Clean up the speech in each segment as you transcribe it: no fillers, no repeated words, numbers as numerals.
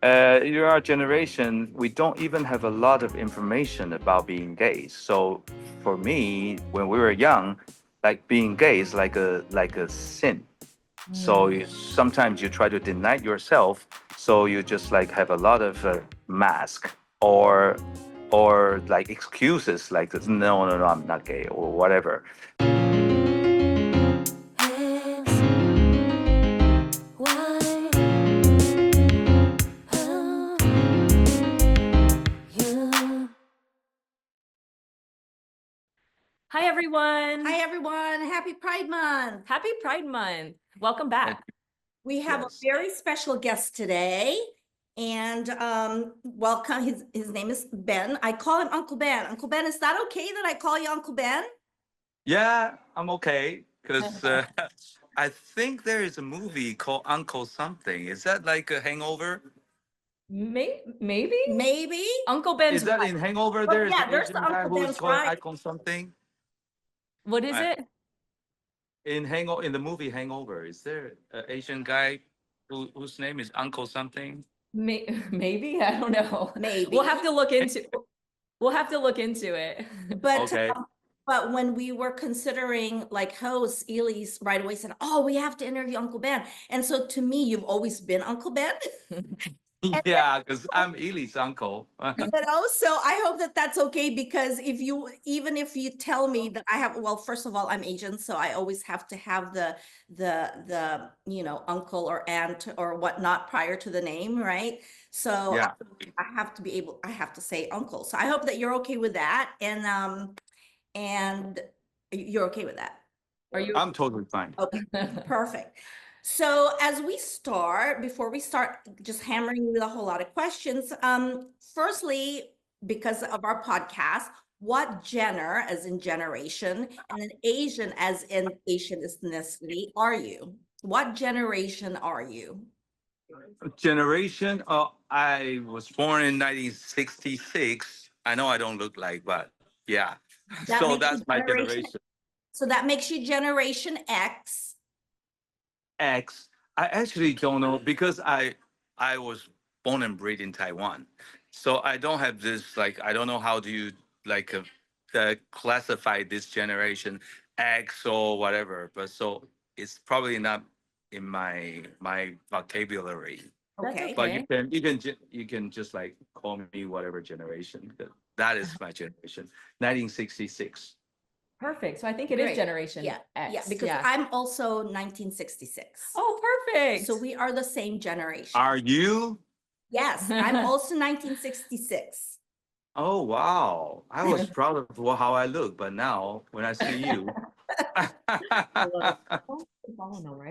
in our generation, we don't even have a lot of information about being gay. So for me, when we were young, like being gay is like a sin. So sometimes you try to deny yourself. So you just like have a lot of mask or like excuses like this, no no no, I'm not gay or whatever. Hi, everyone. Hi, everyone. Happy Pride Month. Happy Pride Month. Welcome back. We have Yes. a very special guest today. And welcome. His name is Ben. I call him Uncle Ben. Uncle Ben, is that okay that I call you Uncle Ben? Yeah, I'm okay because I think there is a movie called Uncle Something. Is that like a Hangover? Maybe? Maybe. Uncle Ben's Is that right. in Hangover? Well, There is yeah, an there's the Asian guy Uncle who is Ben's called right. Icon Something. What is I, it? in the movie Hangover, is there an Asian guy whose name is Uncle Something? Maybe? I don't know. Maybe. We'll have to look into it. But Okay. but when we were considering like hosts, Elise right away said, "Oh, we have to interview Uncle Ben." And so to me, you've always been Uncle Ben. Yeah, because I'm Ely's uncle. So I hope that that's okay, because even if you tell me that I have, well, first of all, I'm Asian, so I always have to have the uncle or aunt or whatnot prior to the name, right? So Yeah, I have to say uncle. So I hope that you're okay with that, and you're okay with that. Are you? I'm totally fine. Okay, perfect. So as we start, before we start just hammering you with a whole lot of questions, firstly, because of our podcast, what gener, as in generation, and then Asian, as in Asian ethnicity, are you? What generation are you? Generation. I was born in 1966. I know I don't look like, but yeah. That So makes you that's my generation. generation. So that makes you Generation X. X. I actually don't know because I was born and bred in Taiwan, so I don't have this like I don't know how do you like classify this generation X or whatever. But so it's probably not in my vocabulary. That's Okay. But okay. you can just like call me whatever generation. That is my generation. 1966. Perfect. So I think it is Great. Generation Yeah, X. yeah, because I'm also 1966. Oh, perfect. So we are the same generation. Are you? Yes, I'm also 1966. Oh wow! I was proud of how I look, but now when I see you,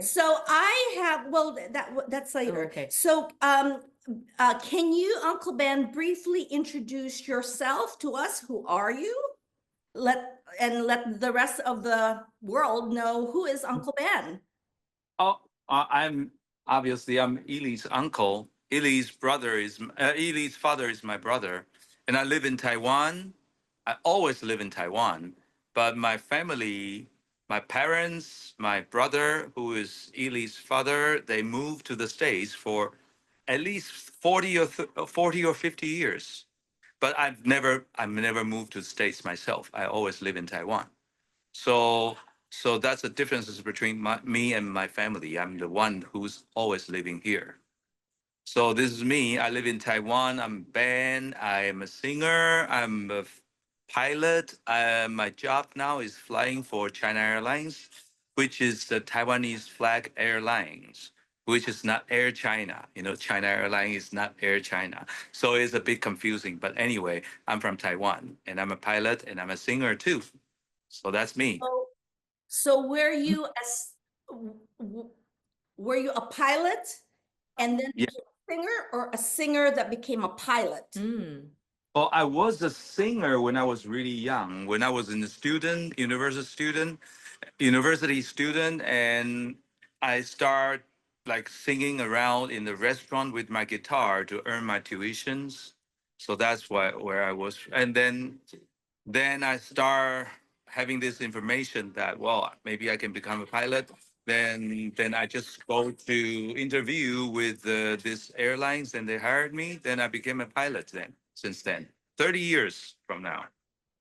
So I have, well, that's later. Okay. So can you, Uncle Ben, briefly introduce yourself to us? Who are you? Let the rest of the world know who is Uncle Ben. oh, I'm obviously I'm Ely's uncle. Ely's father is my brother, and I live in Taiwan. I always live in Taiwan, but my family, my parents, my brother, who is Ely's father, they moved to the States for at least 40 or 50 years. But I've never moved to the States myself. I always live in Taiwan. So so that's the differences between me and my family. I'm the one who's always living here. So this is me. I live in Taiwan. I'm Ben. I am a singer. I'm a pilot. My job now is flying for China Airlines, which is the Taiwanese flag airlines, which is not Air China. You know, China Airlines is not Air China. So it's a bit confusing. But anyway, I'm from Taiwan and I'm a pilot and I'm a singer too. So that's me. So were you a pilot and then Yeah. a singer, or a singer that became a pilot? Well, I was a singer when I was really young. When I was in the university student, and I start like singing around in the restaurant with my guitar to earn my tuitions. So that's where I was, and then I start having this information that well maybe I can become a pilot. Then I just go to interview with this airlines, and they hired me. Then I became a pilot. Then since then, 30 years from now.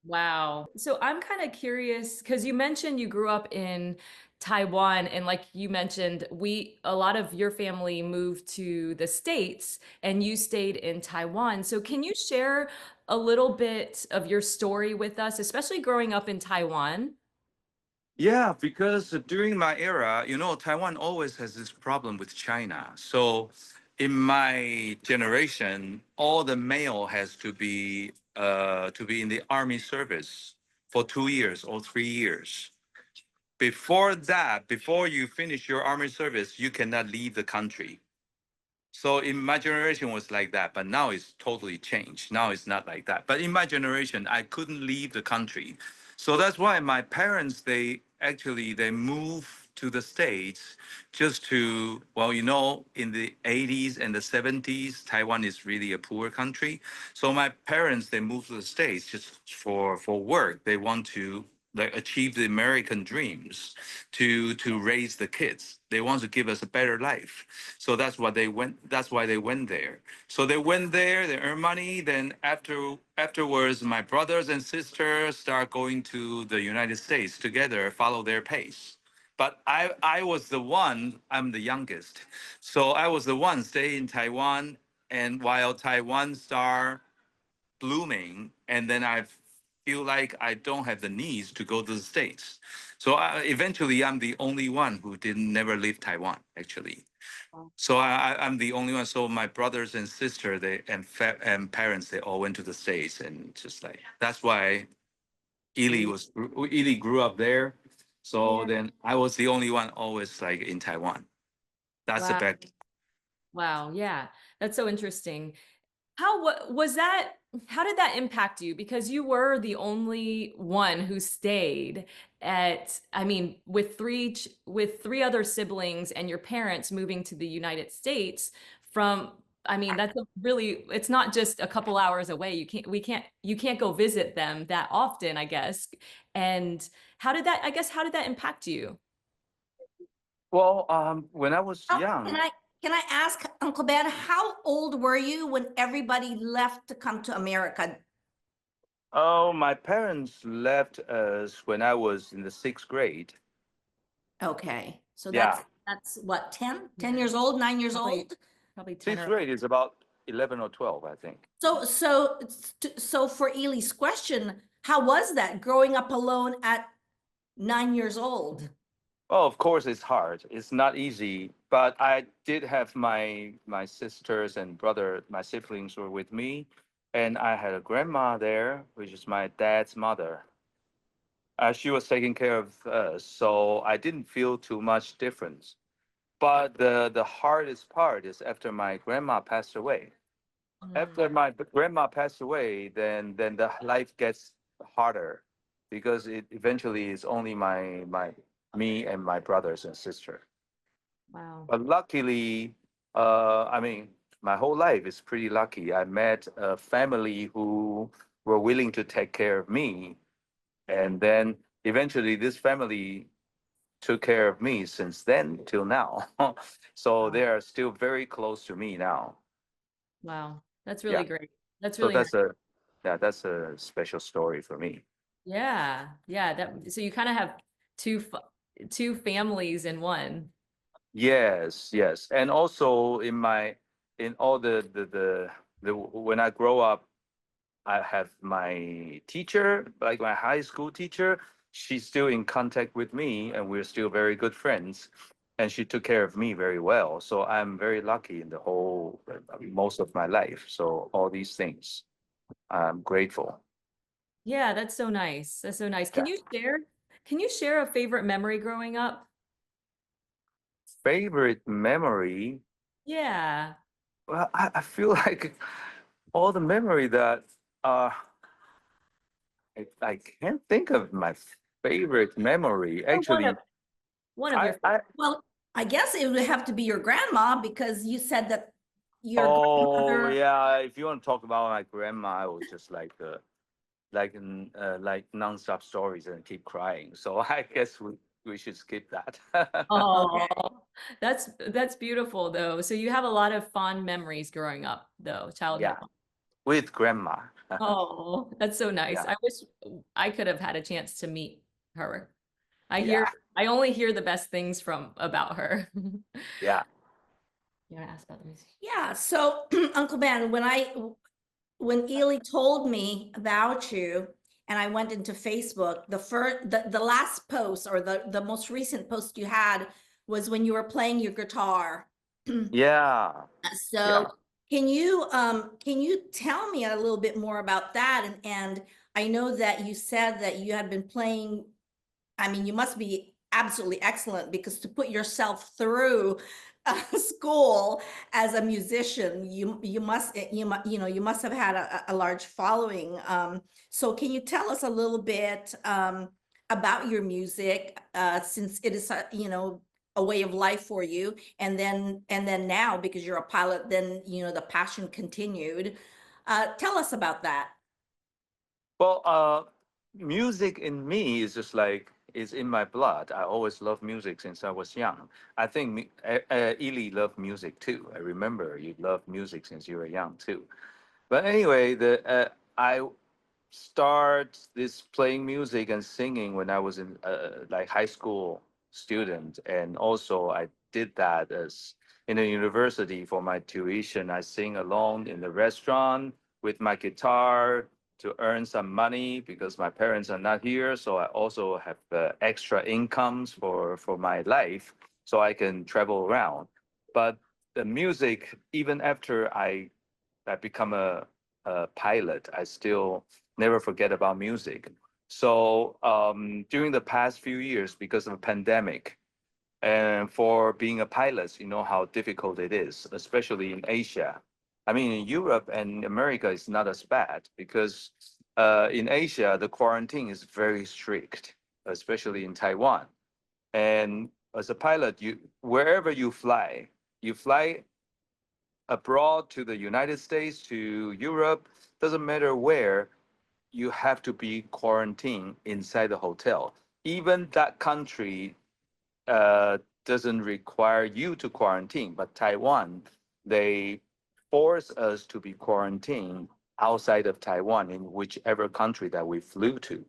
Wow. So I'm kind of curious because you mentioned you grew up in Taiwan, and like you mentioned, a lot of your family moved to the States and you stayed in Taiwan. So can you share a little bit of your story with us, especially growing up in Taiwan? Yeah, because during my era, Taiwan always has this problem with China. So in my generation, all the male has to be in the army service for 2 years or 3 years. Before that, before you finish your army service, you cannot leave the country. So in my generation was like that, but now it's totally changed. Now it's not like that. But in my generation, I couldn't leave the country. So that's why my parents, they moved to the States just to, well, in the 80s and the 70s, Taiwan is really a poor country. So my parents, they moved to the States just for work. They want to like achieve the American dreams to raise the kids. They want to give us a better life. So that's why they went there. So they went there, they earn money. Then afterwards, my brothers and sisters start going to the United States together, follow their pace. But I was the one, I'm the youngest. So I was the one stay in Taiwan. And while Taiwan start blooming, and then I feel like I don't have the needs to go to the States. So eventually, I'm the only one who didn't never leave Taiwan, actually. So I'm the only one. So my brothers and sister, and parents, they all went to the States, and just like that's why Ely grew up there. So Yeah. then I was the only one always like in Taiwan. That's the Wow. back. Wow. Yeah. That's so interesting. Was that, how did that impact you? Because you were the only one who stayed I mean, with three other siblings and your parents moving to the United States from, I mean, it's not just a couple hours away. You can't go visit them that often, I guess. And how did that impact you? Well, when I was Oh, young, can I ask Uncle Ben, how old were you when everybody left to come to America? oh, my parents left us when I was in the sixth grade. Okay, so Yeah, that's what, 10? 10 Yeah. years old, 9 years Probably, old? probably 10 sixth or grade is about 11 or 12, I think. So for Ely's question, how was that growing up alone at 9 years old? Well, of course, it's hard. It's not easy, but I did have my sisters and brother, my siblings were with me, and I had a grandma there, which is my dad's mother. She was taking care of us, so I didn't feel too much difference. But the hardest part is after my grandma passed away. After my grandma passed away, then the life gets harder because it eventually is only my me and my brothers and sister. Wow. But luckily, I mean, my whole life is pretty lucky. I met a family who were willing to take care of me, and then eventually this family took care of me since then till now. So Wow. they are still very close to me now. Wow. That's Yeah. really great. That's So really nice. that's a special story for me. Yeah. Yeah. So you kind of have two families in one. Yes, yes. And also in all the when I grow up, I have my teacher, like my high school teacher. She's still in contact with me, and we're still very good friends. And she took care of me very well. So I'm very lucky in the whole most of my life. So all these things, I'm grateful. Yeah, that's so nice. That's so nice. Yeah. Can you share a favorite memory growing up? Favorite memory? Yeah. Well, I feel like all the memory that uh I can't think of my favorite memory. Or Actually, one of your I Well, I guess it would have to be your grandma because you said that your oh grandmother, yeah, if you want to talk about my grandma, I was just like nonstop stories and keep crying. So I guess we should skip that. Oh, Okay. that's beautiful though. So you have a lot of fond memories growing up though, childhood. Yeah, with grandma. Oh, that's so nice. Yeah, I wish I could have had a chance to meet her. I hear yeah, I only hear the best things from about her. yeah. You want to ask about the music? Yeah. So, Uncle Ben, when Ely told me about you, and I went into Facebook, the last post, or the most recent post you had, was when you were playing your guitar. Yeah, So yeah. can you tell me a little bit more about that? And I know that you said that you had been playing. I mean, you must be absolutely excellent, because to put yourself through school as a musician, you must you must have had a large following. So can you tell us a little bit about your music, since it is a way of life for you, and then now, because you're a pilot, then the passion continued. Tell us about that. Well, music in me is just like is in my blood. I always loved music since I was young. I think Ely loved music too. I remember you loved music since you were young too. But anyway, the I start this playing music and singing when I was in like high school student, and also I did that as in a university for my tuition. I sing alone in the restaurant with my guitar to earn some money because my parents are not here. So I also have extra incomes for my life, so I can travel around. But the music, even after I become a pilot, I still never forget about music. So during the past few years, because of the pandemic, and for being a pilot, you know how difficult it is, especially in Asia. I mean, in Europe and America, it's not as bad because in Asia, the quarantine is very strict, especially in Taiwan. And as a pilot, you wherever you fly abroad to the United States, to Europe, doesn't matter where, you have to be quarantined inside the hotel. Even that country doesn't require you to quarantine, but Taiwan, they force us to be quarantined outside of Taiwan in whichever country that we flew to.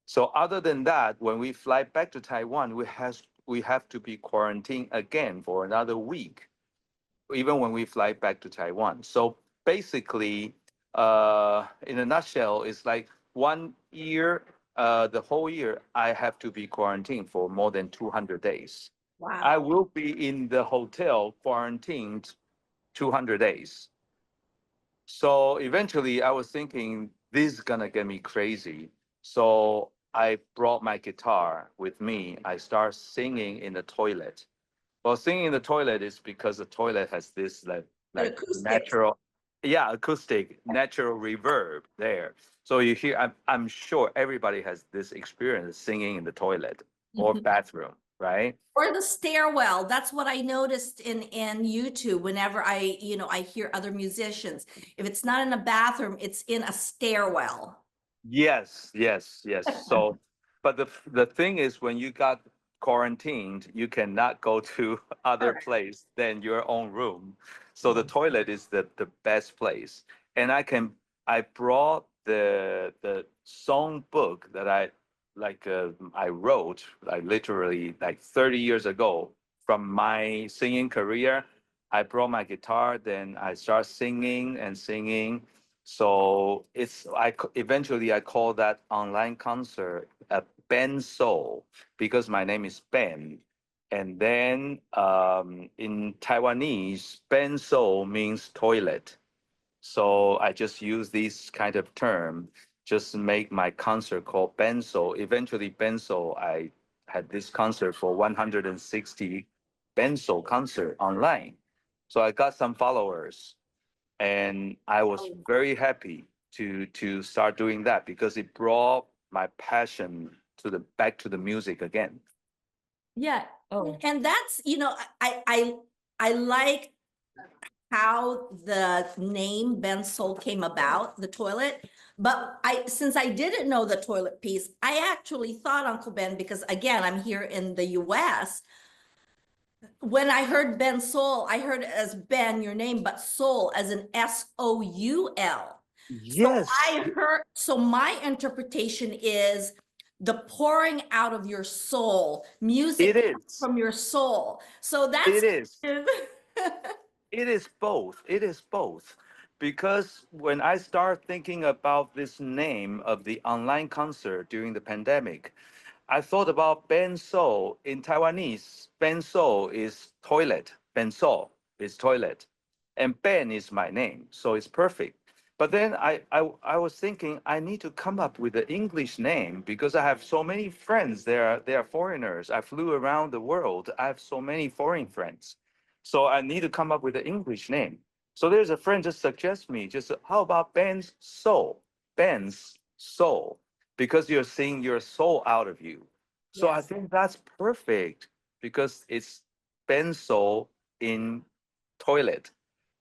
So other than that, when we fly back to Taiwan, we have to be quarantined again for another week, even when we fly back to Taiwan. So basically, in a nutshell, it's like 1 year, the whole year, I have to be quarantined for more than 200 days. I Wow. will be in the hotel quarantined 200 days. So eventually, I was thinking, this is gonna get me crazy. So I brought my guitar with me. I start singing in the toilet. Well, singing in the toilet is because the toilet has this Good like acoustics. natural, yeah, acoustic, natural reverb there. So you hear, I'm sure everybody has this experience singing in the toilet or bathroom, right? Or the stairwell. That's what I noticed in YouTube whenever I hear other musicians. If it's not in a bathroom, it's in a stairwell. Yes, yes, yes. So, but the thing is, when you got quarantined, you cannot go to other Correct. place than your own room. So the toilet is the best place. And I brought the song book that I wrote like literally like 30 years ago from my singing career. I brought my guitar, then I start singing and singing. So eventually I call that online concert a Ben Soul because my name is Ben. And then in Taiwanese, Ben Soul means toilet. So I just use this kind of term, just make my concert called Ben Soul. Eventually, Ben Soul, I had this concert for 160 Ben Soul concert online. So I got some followers, and I was very happy to start doing that because it brought my passion to the back to the music again. Yeah. Oh. And that's, I like how the name Ben Soul came about, the toilet, But since I didn't know the toilet piece, I actually thought, Uncle Ben, because again, I'm here in the US. When I heard Ben Soul, I heard it as Ben, your name, but Soul as an Soul. So Yes, so my interpretation is the pouring out of your soul, it music is. from your soul. So It that's is. It is both. It is both. Because when I start thinking about this name of the online concert during the pandemic, I thought about Ben So. In Taiwanese, Ben So is toilet. Ben So is toilet. And Ben is my name. So it's perfect. But then I was thinking I need to come up with an English name because I have so many friends. They are foreigners. I flew around the world. I have so many foreign friends. So I need to come up with an English name. So there's a friend just suggest me, just how about Ben's soul? Ben's soul, because you're seeing your soul out of you. So I yes, think that's perfect because it's Ben's soul in toilet.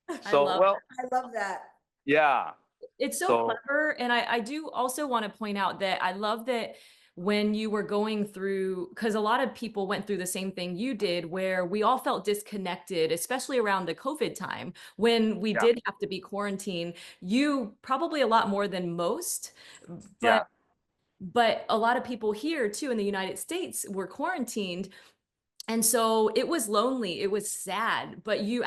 I So, love well, I love that. yeah. it's so So, clever. And I do also want to point out that I love that when you were going through, because a lot of people went through the same thing you did, where we all felt disconnected, especially around the COVID time when we yeah, did have to be quarantined. You probably a lot more than most, but yeah. a lot of people here too in the United States were quarantined. And so it was lonely, it was sad, but you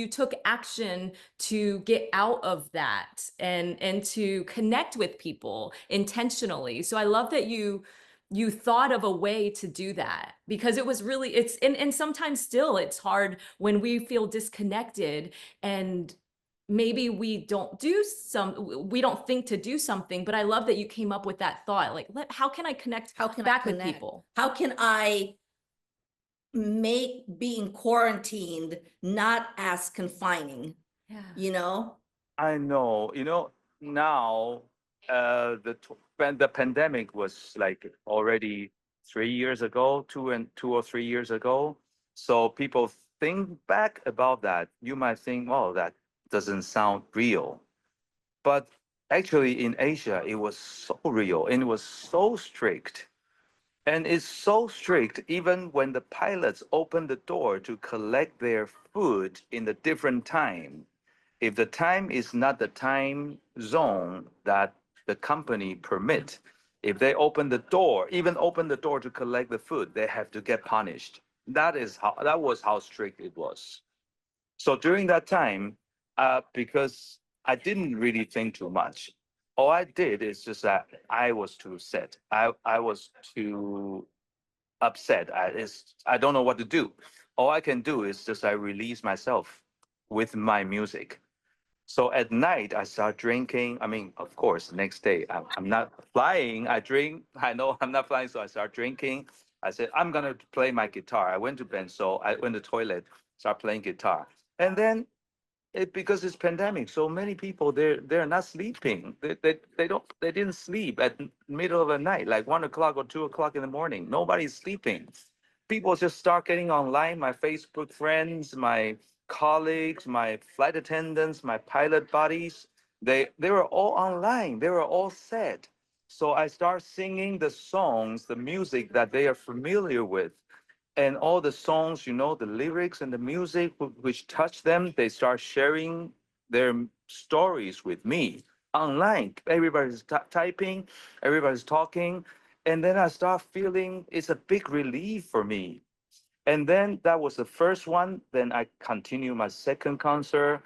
took action to get out of that and to connect with people intentionally. So I love that you thought of a way to do that, because it was really and sometimes still it's hard when we feel disconnected, and maybe we don't think to do something. But I love that you came up with that thought, like, how can I connect How can I back with connect? people? How can I make being quarantined not as confining, Yeah. you know? I know. Now the pandemic was like already 3 years ago, 2 or 3 years ago. So people think back about that. You might think, oh, that doesn't sound real. But actually, in Asia, it was so real and it was so strict. And it's so strict, even when the pilots open the door to collect their food in a different time. If the time is not the time zone that the company permit, if they even open the door to collect the food, they have to get punished. That was how strict it was. So during that time, because I didn't really think too much, all I did is just that I was too sad. I was too upset. I don't know what to do. All I can do is just I release myself with my music. So at night, I start drinking. I mean, of course, next day, I'm not flying. I drink. I know I'm not flying, so I start drinking. I said, I'm going to play my guitar. I went to bed, so I went to the toilet, start playing guitar. And then because it's pandemic, so many people they're not sleeping. They didn't sleep at middle of the night, like 1 o'clock or 2 o'clock in the morning. Nobody's sleeping. People just start getting online. My Facebook friends, my colleagues, my flight attendants, my pilot buddies, they were all online. They were all sad. So I start singing the songs, the music that they are familiar with, and all the songs, the lyrics and the music which touch them, they start sharing their stories with me online. Everybody's typing, everybody's talking. And then I start feeling it's a big relief for me. And then that was the first one. Then I continue my second concert,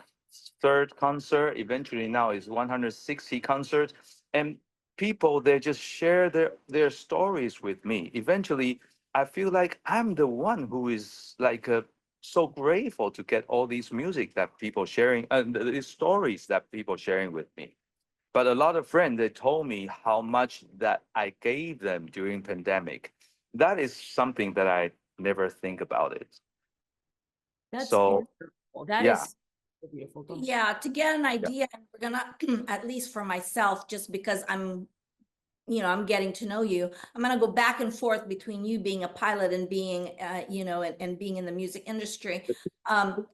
third concert. Eventually now it's 160 concerts. And people, they just share their stories with me. Eventually, I feel like I'm the one who is like so grateful to get all these music that people sharing and these stories that people sharing with me. But a lot of friends, they told me how much that I gave them during pandemic. That is something that I never think about it. That's So beautiful. That yeah, is so beautiful. Yeah, to get an yeah, idea, and we're gonna, at least for myself, just because I'm getting to know you, I'm gonna go back and forth between you being a pilot and being, and being in the music industry. Um,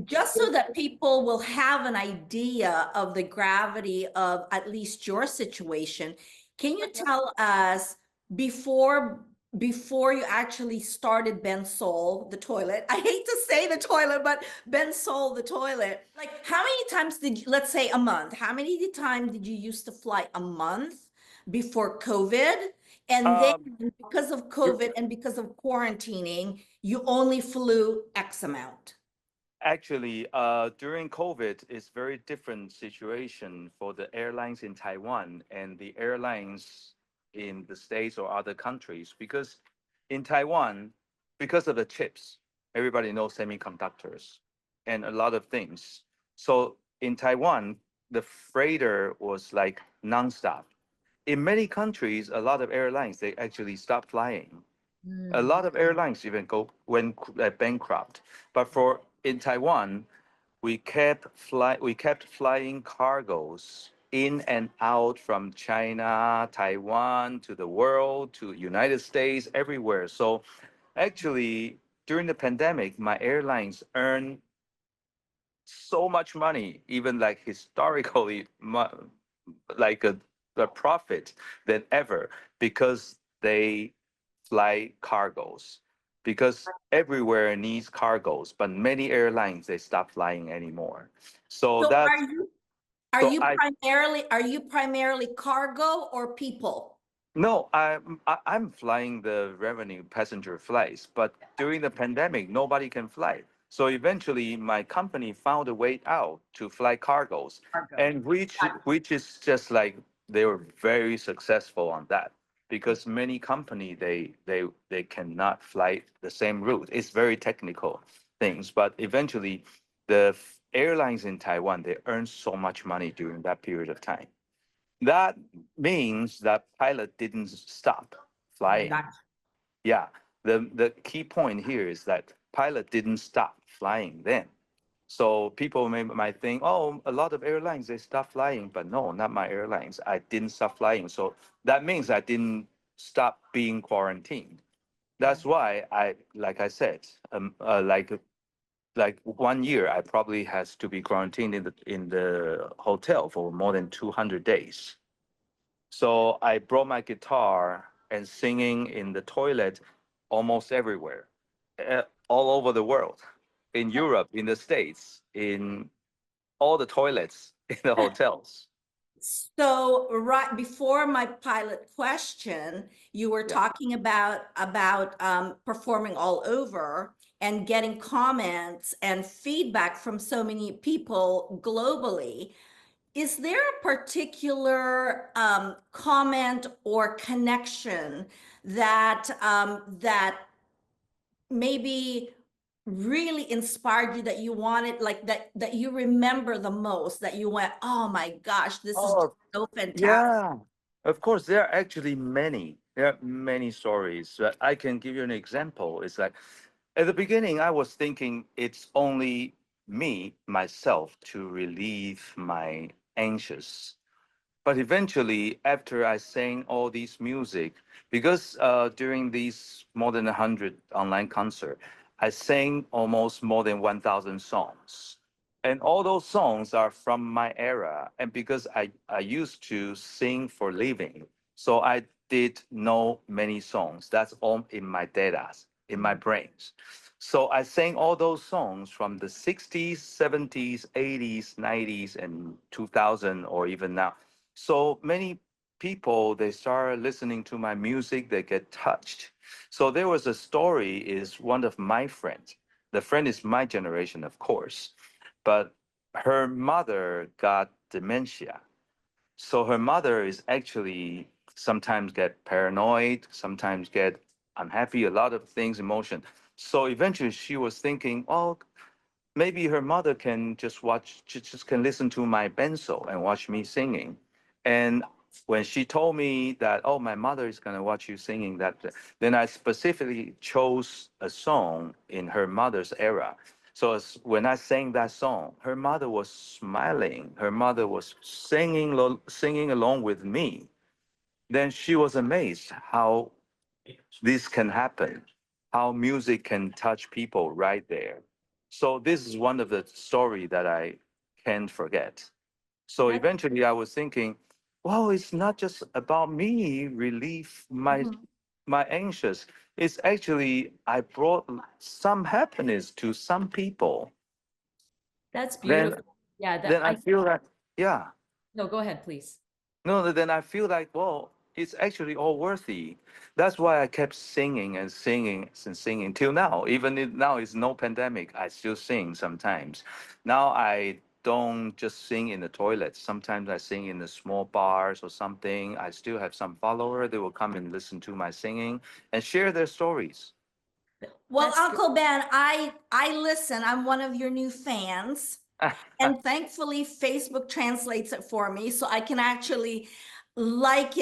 just so that people will have an idea of the gravity of at least your situation, can you tell us before you actually started Ben Soul, the toilet? I hate to say the toilet, but Ben Soul, the toilet. Like, how many times did you, let's say a month, how many times did you used to fly a month before COVID? And then Um, because of COVID and because of quarantining, you only flew X amount. Actually, during COVID, it's very different situation for the airlines in Taiwan and the airlines in the States or other countries because in Taiwan, because of the chips, everybody knows semiconductors and a lot of things. So in Taiwan, the freighter was like nonstop. In many countries, a lot of airlines they actually stopped flying. A Mm. lot of airlines even went bankrupt. But for in Taiwan, we kept flying cargoes in and out from China, Taiwan to the world to United States, everywhere. So actually, during the pandemic, my airlines earned so much money, even like historically, like a profit than ever because they fly cargoes. Because everywhere needs cargoes, but many airlines they stop flying anymore. So So that's are so you I primarily cargo or people? No, I'm flying the revenue passenger flights, but during the pandemic, nobody can fly. So eventually, my company found a way out to fly cargos, and which is just like they were very successful on that because many company they cannot fly the same route. It's very technical things, but eventually, the airlines in Taiwan they earn so much money during that period of time. That means that pilot didn't stop flying. Gotcha. Yeah, the key point here is that pilot didn't stop flying then. So people might think, oh, a lot of airlines they stop flying, but no, not my airlines. I didn't stop flying, so that means I didn't stop being quarantined. That's why like I said, like 1 year, I probably has to be quarantined in the hotel for more than 200 days. So I brought my guitar and singing in the toilet almost everywhere, all over the world, in Europe, in the States, in all the toilets in the hotels. So right before my pilot question, you were Yeah. talking about performing all over and getting comments and feedback from so many people globally. Is there a particular comment or connection that maybe really inspired you that you wanted like that you remember the most that you went, oh my gosh, this is just Oh, so fantastic? yeah. Of course, there are actually many. There are many stories. But I can give you an example. It's like at the beginning, I was thinking it's only me, myself, to relieve my anxious. But eventually, after I sang all these music, because during these more than 100 online concert, I sang almost more than 1,000 songs. And all those songs are from my era. And because I used to sing for living, so I did know many songs. That's all in my data, in my brains. So I sang all those songs from the 60s, 70s, 80s, 90s, and 2000, or even now. So many people they start listening to my music, they get touched. So there was a story is one of my friends. The friend is my generation, of course, but her mother got dementia. So her mother is actually sometimes get paranoid, sometimes get unhappy, a lot of things, emotion. So eventually she was thinking, oh, maybe her mother can just just can listen to my benzo and watch me singing. And when she told me that, oh, my mother is going to watch you singing that, then I specifically chose a song in her mother's era. So when I sang that song, her mother was smiling. Her mother was singing, singing along with me. Then she was amazed how this can happen, how music can touch people right there. So this is one of the story that I can't forget. So That's eventually I was thinking, well, it's not just about me relieve Mhm. my anxious. It's actually I brought some happiness to some people. that's Then beautiful. Yeah, that then I I feel that yeah. no, go ahead, please. No, then I feel like, well, it's actually all worthy. That's why I kept singing and singing and singing till now. Even if now it's no pandemic, I still sing sometimes. Now I don't just sing in the toilet. Sometimes I sing in the small bars or something. I still have some follower. They will come and listen to my singing and share their stories. Well, That's Uncle Ben, I listen. I'm one of your new fans. And thankfully, Facebook translates it for me, so I can actually like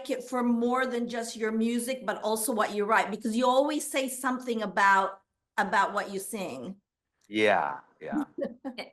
it for more than just your music, but also what you write, because you always say something about what you sing. Yeah, yeah,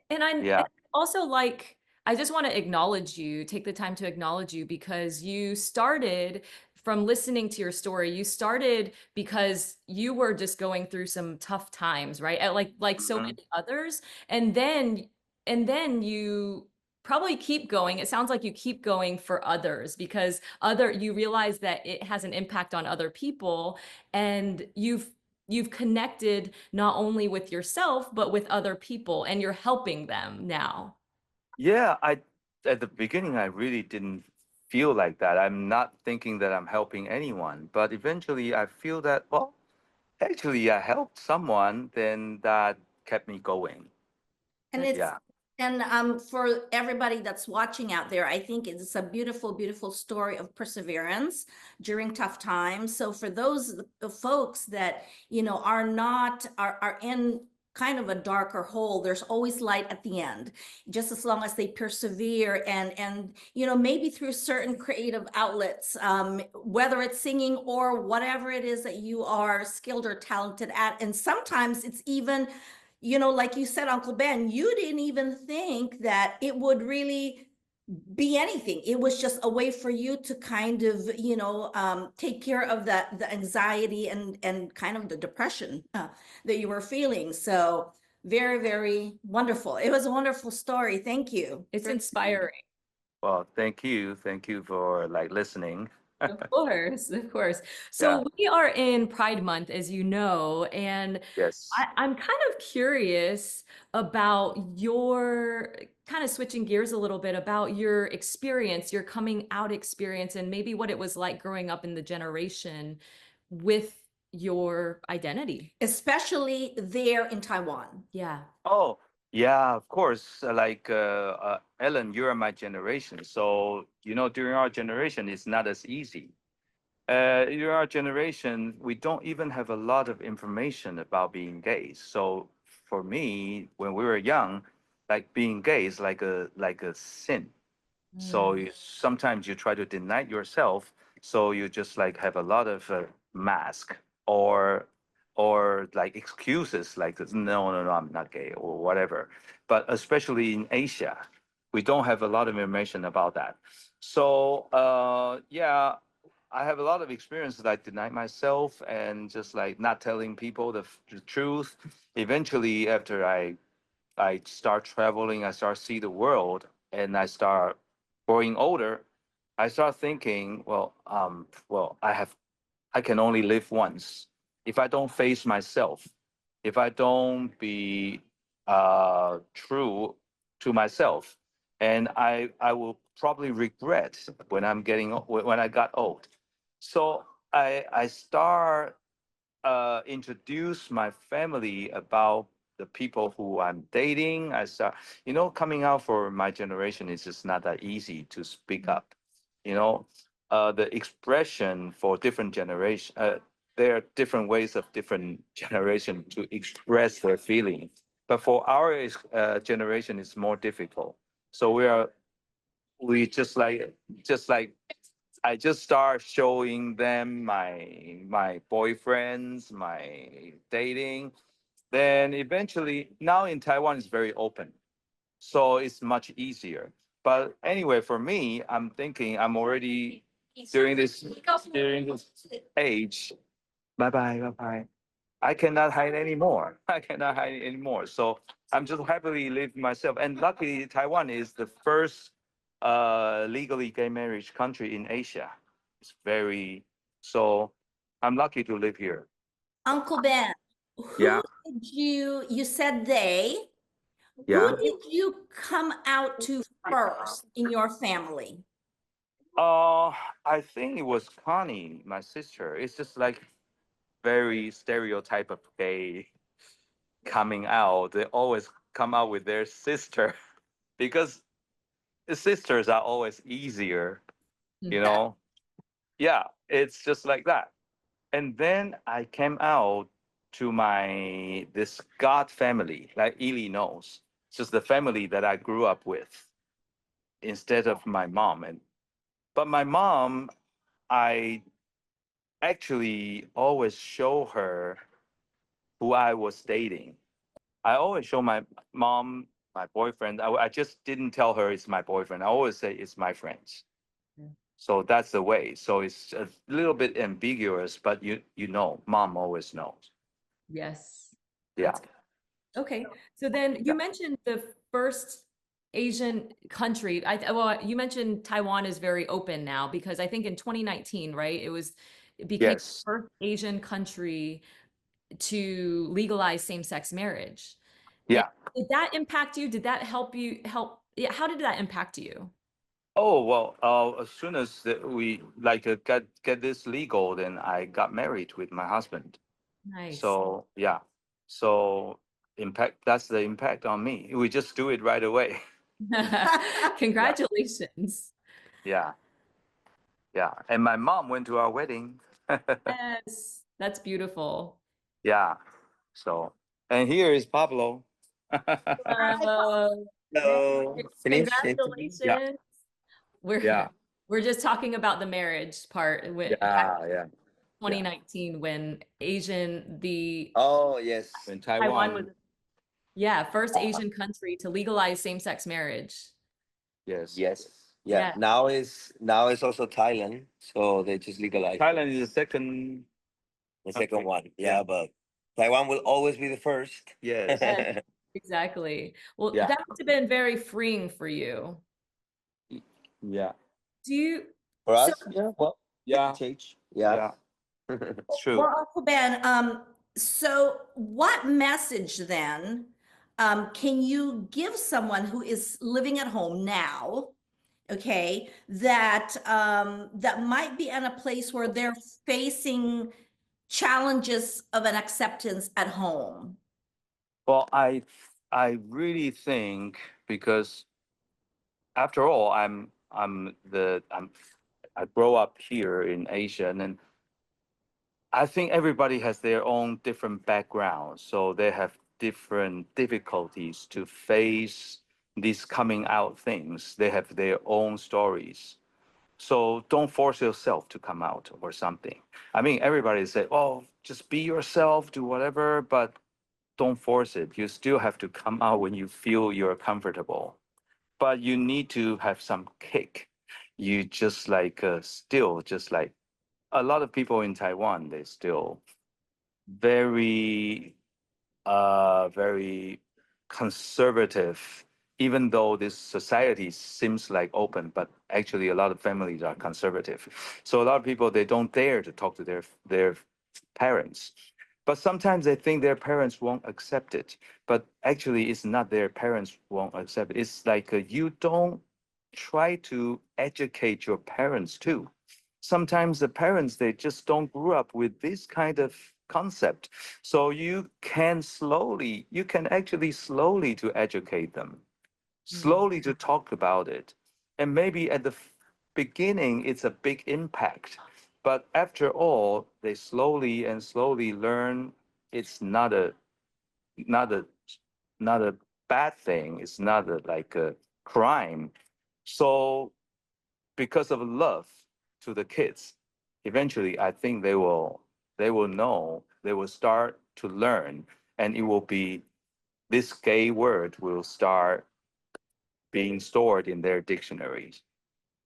And I'm yeah. also like, I just want to acknowledge you, take the time to acknowledge you because you started from listening to your story. You started because you were just going through some tough times, right? Like so Mhm. many others. And then you probably keep going. It sounds like you keep going for others because you realize that it has an impact on other people and you've connected not only with yourself but with other people and you're helping them now. Yeah, I at the beginning I really didn't feel like that. I'm not thinking that I'm helping anyone, but eventually I feel that, well, actually I helped someone, then that kept me going. And That's it's Yeah. and for everybody that's watching out there, I think it's a beautiful, beautiful story of perseverance during tough times. So for those folks that are not are in kind of a darker hole, there's always light at the end, just as long as they persevere and maybe through certain creative outlets, whether it's singing or whatever it is that you are skilled or talented at. And sometimes it's even like you said, Uncle Ben, you didn't even think that it would really be anything. It was just a way for you to kind of, take care of the anxiety and kind of the depression that you were feeling. So very, very wonderful. It was a wonderful story. Thank you. it's inspiring. Well, thank you. Thank you for like listening. Of course, of course. Yeah. So we are in Pride Month, as you know, and Yes. I'm kind of curious about your kind of switching gears a little bit about your experience, your coming out experience, and maybe what it was like growing up in the generation with your identity. Especially there in Taiwan. Yeah. Oh, yeah, of course. Ellen, you are my generation. So, during our generation, it's not as easy. In our generation, we don't even have a lot of information about being gay. So for me, when we were young, like being gay is like a sin. So Mm. sometimes you try to deny yourself. So you just like have a lot of mask or like excuses like this, no, no, no, I'm not gay or whatever. But especially in Asia, we don't have a lot of information about that. So yeah, I have a lot of experience that I deny myself and just like not telling people the truth. Eventually, after I start traveling, I start see the world, and I start growing older. I start thinking, well, I can only live once. If I don't face myself, if I don't be true to myself, and I will probably regret when I got old. So I start introduce my family about the people who I'm dating. I start, coming out for my generation is just not that easy to speak up. You know, the expression for different generation, there are different ways of different generation to express their feeling. But for our generation, it's more difficult. So we just like I just start showing them my boyfriends, my dating. Then eventually, now in Taiwan, it's very open, so it's much easier. But anyway, for me, I'm thinking I'm already during this age. Bye bye, bye bye. I cannot hide anymore. I cannot hide anymore. So I'm just happily live myself. And luckily, Taiwan is the first legally gay marriage country in Asia. It's very so. I'm lucky to live here. Uncle Ben, Yeah, who did you said they, who yeah. did you come out to first in your family? Uh, I think it was Connie, my sister. It's just like very stereotype of gay coming out. They always come out with their sister because the sisters are always easier, you know? Yeah, it's just like that. And then I came out to my this God family, like Ely knows. It's just the family that I grew up with instead of my mom. And but my mom, I actually always show her who I was dating. I always show my mom my boyfriend. I just didn't tell her it's my boyfriend. I always say it's my friends. So that's the way. So it's a little bit ambiguous, but you know, mom always knows. Yes. Yeah. That's okay. So then you Yeah. mentioned the first Asian country. Well, you mentioned Taiwan is very open now because I think in 2019, right, it became the Yes. first Asian country to legalize same-sex marriage. And Yeah. did that impact you? Did that help? Yeah, how did that impact you? Oh well. As soon as we like get this legal, then I got married with my husband. Nice. So yeah. So impact. That's the impact on me. We just do it right away. Yeah. Congratulations. Yeah. Yeah. And my mom went to our wedding. Yes, that's beautiful. Yeah. So and here is Pablo. Uh, Hello, finish it. Yeah. congratulations. We're Yeah. we're just talking about the marriage part with back Yeah. Yeah. in Yeah. 2019 when the Oh, yes. In Taiwan was, Taiwan, yeah, first Asian country to legalize same-sex marriage. yes. Yes. Yeah. Yeah. Now it's also Thailand, so they just legalized Thailand is the second the second country. one. Yeah. Yeah, but Taiwan will always be the first. Yes. Yes, exactly. Well, Yeah. that must have been very freeing for you. Yeah. Do you, For So, us, yeah, well, Yeah. change. Yeah. Yeah. It's true. well, Uncle Ben, so what message then can you give someone who is living at home now, okay, that that might be in a place where they're facing challenges of an acceptance at home? Well, I really think because after all, I grow up here in Asia, and then I think everybody has their own different backgrounds, so they have different difficulties to face these coming out things. They have their own stories. So don't force yourself to come out or something. I mean, everybody say, "Oh, just be yourself, do whatever," but don't force it. You still have to come out when you feel you're comfortable. But you need to have some kick. You just like still just like a lot of people in Taiwan, they still very very conservative, even though this society seems like open, but actually a lot of families are conservative. So a lot of people, they don't dare to talk to their parents. But sometimes they think their parents won't accept it. But actually, it's not their parents won't accept it. It's like you don't try to educate your parents too. Sometimes the parents, they just don't grow up with this kind of concept. So you can actually slowly to educate them, slowly to talk about it. And maybe at the beginning, it's a big impact. But after all, they slowly and slowly learn it's not a, not a bad thing. It's not like a crime. So because of love to the kids, eventually I think they will know, they will start to learn, and it will be this gay word will start being stored in their dictionaries.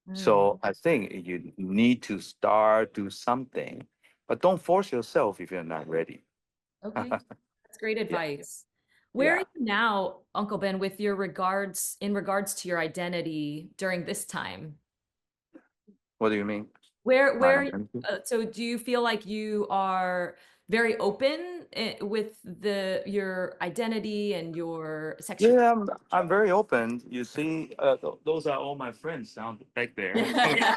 Mm. So I think you need to start do something, but don't force yourself if you're not ready. Okay, that's great advice. Yeah. Where are you now, Uncle Ben, with your in regards to your identity during this time? What do you mean? Where, Identity? so do you feel like you are very open with your identity and your sexuality? Yeah, I'm very open. You see, those are all my friends down back there. Yeah,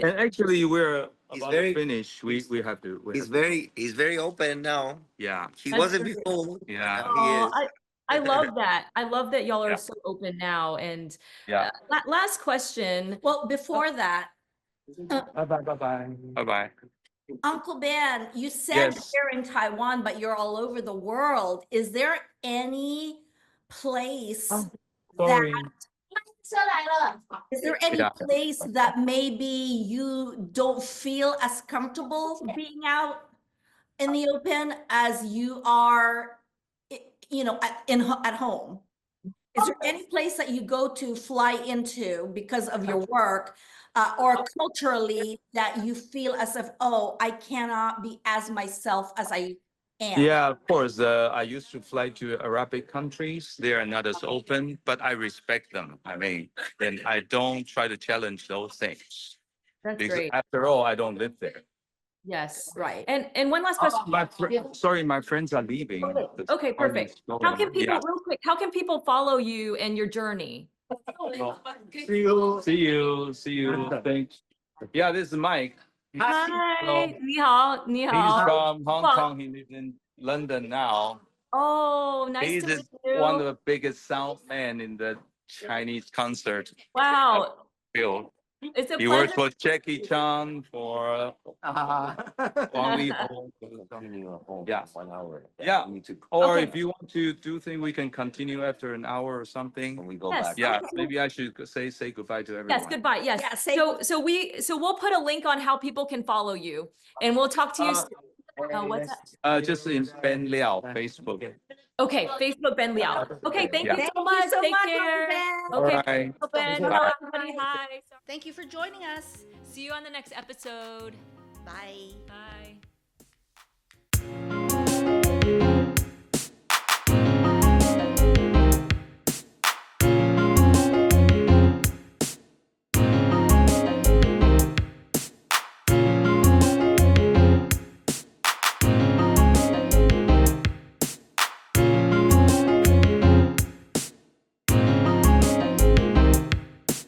And actually, we're He's about very- to finish. We have to. He's very open now. Yeah. He That's wasn't great. before. Yeah. Now he Oh, is. I love that. I love that y'all are Yeah. so open now. And Yeah. last question. Well, before that, Bye bye. Bye bye. Bye bye. Uncle Ben, you said Yes. you're in Taiwan, but you're all over the world. Is there any place that Sorry. is there any Yeah. place that maybe you don't feel as comfortable being out in the open as you are, at home? Is there any place that you go to fly into because of your work, or culturally that you feel as if, oh, I cannot be as myself as I am? Yeah, of course. I used to fly to Arabic countries. They are not as open, but I respect them. I mean, and I don't try to challenge those things That's because great. after all, I don't live there. Yes. Right. And one last question. Sorry, my friends are leaving. The Okay, party perfect. is going. How can people, Yeah. real quick, how can people follow you and your journey? See you. See you. See you. Thanks. Yeah, this is Mike. Hi, ni hao, ni He's hao. from Hong Well- Kong. He lives in London now. Oh, nice He's to just meet one of you. the biggest sound men in the Chinese concert Wow, field. it's a He worked pleasure. for Jackie Chan, for Wang Liho. Yeah. 1 hour. Yeah. We need to. Or Okay. if you want to do things, we can continue after an hour or When something. we go Yes. back. Yeah, Okay. maybe I should say goodbye to everyone. Yes, goodbye. Yes. Yeah, say So we'll put a link on how people can follow you, and we'll talk to you soon. What's that? Just in Ben Liao Facebook. Okay, Facebook Ben Liao. Okay, thank you Yeah. so much. so Take much, care. Uncle Ben. All Okay, right. Uncle Ben. Bye. Hello, everybody. Hi. Thank you for joining us. See you on the next episode. Bye. Bye.